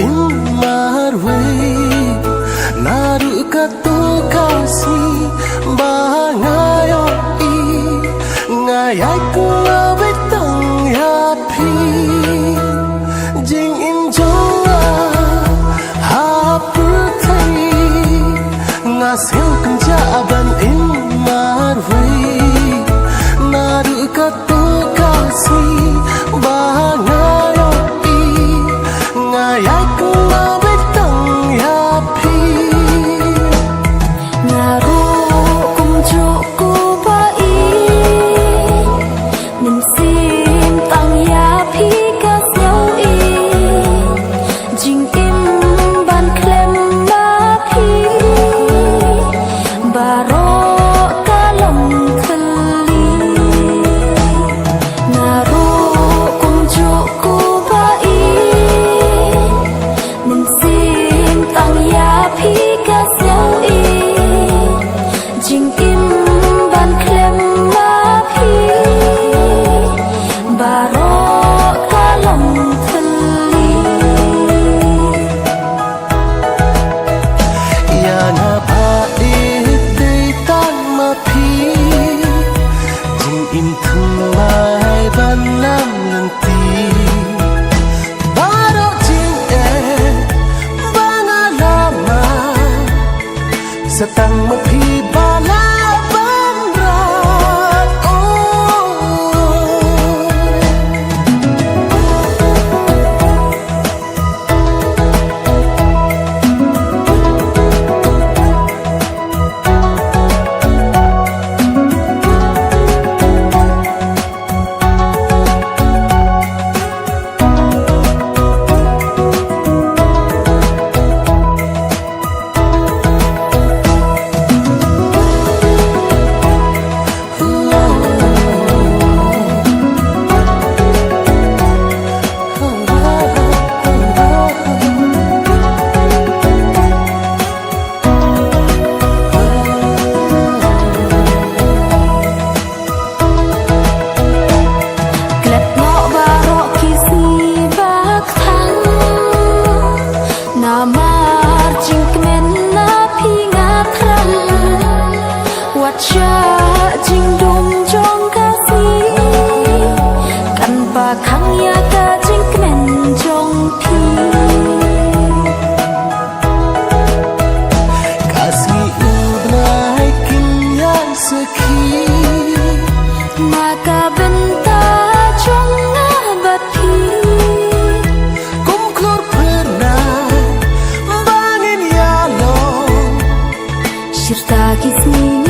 in my way. Naru katu kasih bangayo i ngayai ku awe tang ya pi jing in joa ha purthai ngasil kunjaban in my way. Naru katu kasih bangayo i ngayai ku awe tang ya pi. Im thung mai ban nam nanti baro jing banga lama setang mepi bala bangrat jing dum jong kasih kan ba khang ya ka jing kmen jong pi kasih ublai kin ya sekhi maka benta jong abat pi kum klor pernah bangin ya lo shirta kisni